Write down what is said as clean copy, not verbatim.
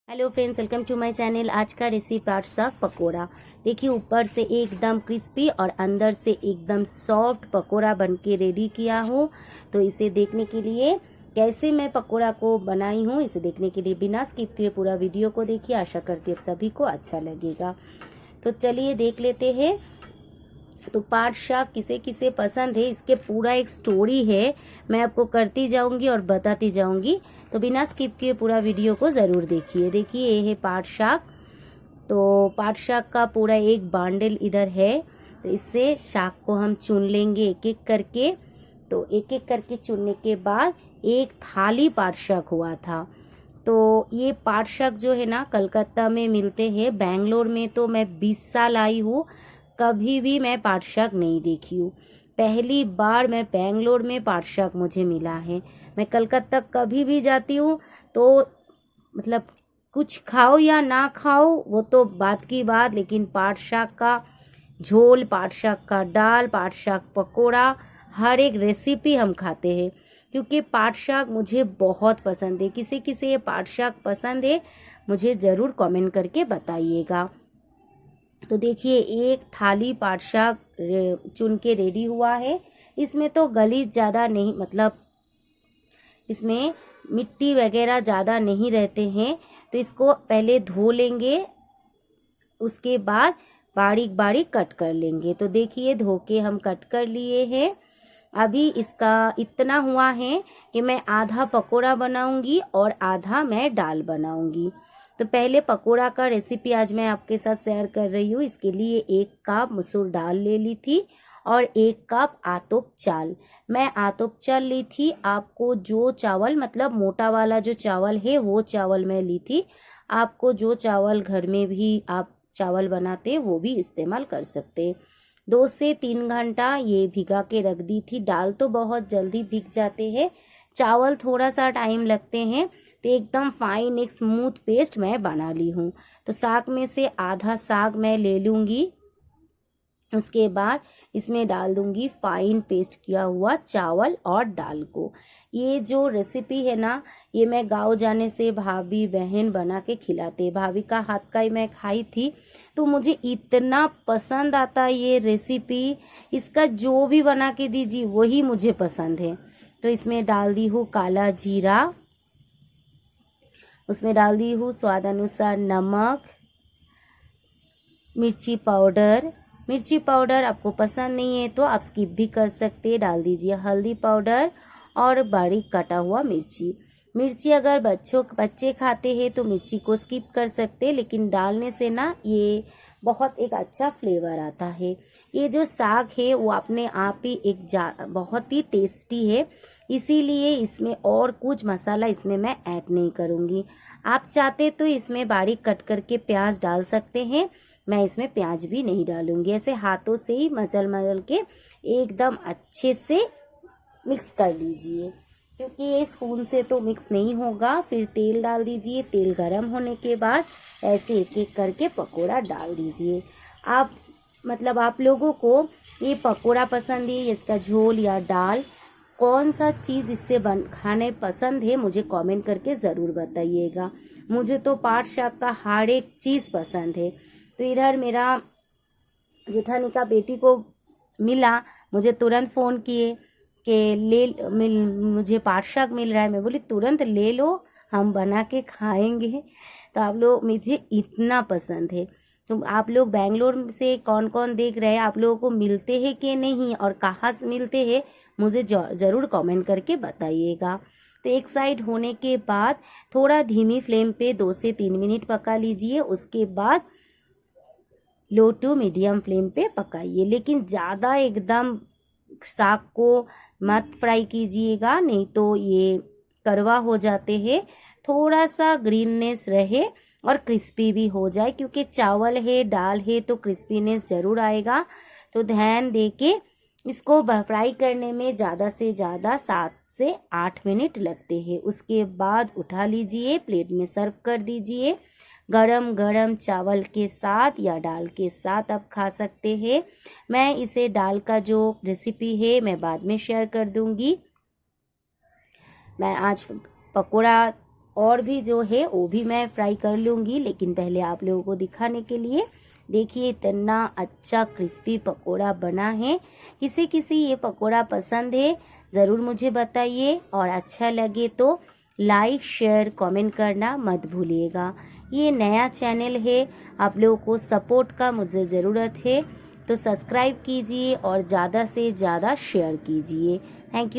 Hello friends, welcome to my channel. आज का recipe पाट साग पकोड़ा। देखिए, ऊपर से एकदम क्रिस्पी और अंदर से एकदम सॉफ्ट पकोड़ा बनके रेडी किया हूँ। तो इसे देखने के लिए कैसे मैं पकोड़ा को बनाई हूँ, इसे देखने के लिए बिना स्किप किए पूरा वीडियो को देखिए। आशा करती हूँ सभी को अच्छा लगेगा। तो चलिए देख लेते हैं। तो पाट शाक किसे किसे पसंद है, इसके पूरा एक स्टोरी है, मैं आपको करती जाऊंगी और बताती जाऊंगी। तो बिना स्किप किए पूरा वीडियो को ज़रूर देखिए। देखिए, ये है पाट शाक। तो पाट शाक का पूरा एक बांडल इधर है। तो इससे शाक को हम चुन लेंगे एक एक करके। तो एक एक करके चुनने के बाद एक थाली पाट शाक हुआ था। तो ये पाट शाक जो है ना, कलकत्ता में मिलते हैं। बेंगलोर में तो मैं 20 साल आई हूँ, कभी भी मैं पाट शाक नहीं देखी हूँ। पहली बार मैं बेंगलोर में पाट शाक मुझे मिला है। मैं कलकत्ता कभी भी जाती हूँ तो मतलब कुछ खाओ या ना खाओ वो तो बात की बात, लेकिन पाट शाक का झोल, पाट शाक का दाल, पाट शाक पकोड़ा, हर एक रेसिपी हम खाते हैं। क्योंकि पाट शाक मुझे बहुत पसंद है। किसी किसी ये पाट शाक पसंद है, मुझे ज़रूर कमेंट करके बताइएगा। तो देखिए, एक थाली पाट शाक चुन के रेडी हुआ है। इसमें तो गलीज ज़्यादा नहीं, मतलब इसमें मिट्टी वगैरह ज़्यादा नहीं रहते हैं। तो इसको पहले धो लेंगे, उसके बाद बारीक बारीक कट कर लेंगे। तो देखिए, धो के हम कट कर लिए हैं। अभी इसका इतना हुआ है कि मैं आधा पकोड़ा बनाऊंगी और आधा मैं दाल बनाऊंगी। तो पहले पकोड़ा का रेसिपी आज मैं आपके साथ शेयर कर रही हूँ। इसके लिए 1 कप मसूर दाल ले ली थी और 1 कप आतप चाल। मैं आतप चाल ली थी। आपको जो चावल, मतलब मोटा वाला जो चावल है वो चावल मैं ली थी। आपको जो चावल घर में भी आप चावल बनाते वो भी इस्तेमाल कर सकते। 2 से 3 घंटा ये भिगा के रख दी थी। दाल तो बहुत जल्दी भीग जाते हैं, चावल थोड़ा सा टाइम लगते हैं। तो एकदम फाइन एक स्मूथ पेस्ट मैं बना ली हूँ। तो साग में से आधा साग मैं ले लूँगी। उसके बाद इसमें डाल दूंगी फाइन पेस्ट किया हुआ चावल और दाल को। ये जो रेसिपी है ना, ये मैं गांव जाने से भाभी बहन बना के खिलाते। भाभी का हाथ का ही मैं खाई थी, तो मुझे इतना पसंद आता ये रेसिपी। इसका जो भी बना के दीजिए वही मुझे पसंद है। तो इसमें डाल दी हूँ काला जीरा, उसमें डाल दी हूँ स्वाद अनुसार नमक, मिर्ची पाउडर। मिर्ची पाउडर आपको पसंद नहीं है तो आप स्किप भी कर सकते, डाल दीजिए हल्दी पाउडर और बारीक कटा हुआ मिर्ची। मिर्ची अगर बच्चे खाते हैं तो मिर्ची को स्किप कर सकते, लेकिन डालने से ना ये बहुत एक अच्छा फ्लेवर आता है। ये जो साग है वो अपने आप ही बहुत ही टेस्टी है, इसीलिए इसमें और कुछ मसाला इसमें मैं ऐड नहीं करूँगी। आप चाहते तो इसमें बारीक कट करके प्याज डाल सकते हैं, मैं इसमें प्याज भी नहीं डालूंगी। ऐसे हाथों से ही मचल मचल के एकदम अच्छे से मिक्स कर लीजिए, क्योंकि ये स्पून से तो मिक्स नहीं होगा। फिर तेल डाल दीजिए। तेल गरम होने के बाद ऐसे एक एक करके पकोड़ा डाल दीजिए। आप आप लोगों को ये पकोड़ा पसंद है, इसका झोल या दाल, कौन सा चीज़ इससे खाने पसंद है, मुझे कमेंट करके ज़रूर बताइएगा। मुझे तो पाट शाक का हर एक चीज़ पसंद है। तो इधर मेरा जेठानी का बेटी को मिला, मुझे तुरंत फ़ोन किए कि मुझे पाट शाक मिल रहा है। मैं बोली तुरंत ले लो, हम बना के खाएंगे। तो आप लोग, मुझे इतना पसंद है। तो आप लोग बेंगलोर से कौन कौन देख रहे हैं, आप लोगों को मिलते हैं कि नहीं और कहाँ से मिलते हैं, मुझे ज़रूर कमेंट करके बताइएगा। तो एक साइड होने के बाद थोड़ा धीमी फ्लेम पे 2 से 3 मिनट पका लीजिए। उसके बाद लो टू मीडियम फ्लेम पे पकाइए, लेकिन ज़्यादा एकदम साग को मत फ्राई कीजिएगा, नहीं तो ये कड़वा हो जाते हैं। थोड़ा सा ग्रीननेस रहे और क्रिस्पी भी हो जाए, क्योंकि चावल है, दाल है, तो क्रिस्पीनेस ज़रूर आएगा। तो ध्यान दे के इसको फ्राई करने में ज़्यादा से ज़्यादा 7 से 8 मिनट लगते हैं। उसके बाद उठा लीजिए, प्लेट में सर्व कर दीजिए। गरम गरम चावल के साथ या दाल के साथ आप खा सकते हैं। मैं इसे दाल का जो रेसिपी है मैं बाद में शेयर कर दूंगी। मैं आज पकोड़ा और भी जो है वो भी मैं फ्राई कर लूँगी, लेकिन पहले आप लोगों को दिखाने के लिए देखिए इतना अच्छा क्रिस्पी पकोड़ा बना है। किसी किसी ये पकोड़ा पसंद है ज़रूर मुझे बताइए, और अच्छा लगे तो लाइक शेयर कमेंट करना मत भूलिएगा। ये नया चैनल है, आप लोगों को सपोर्ट का मुझे ज़रूरत है, तो सब्सक्राइब कीजिए और ज़्यादा से ज़्यादा शेयर कीजिए। Thank you.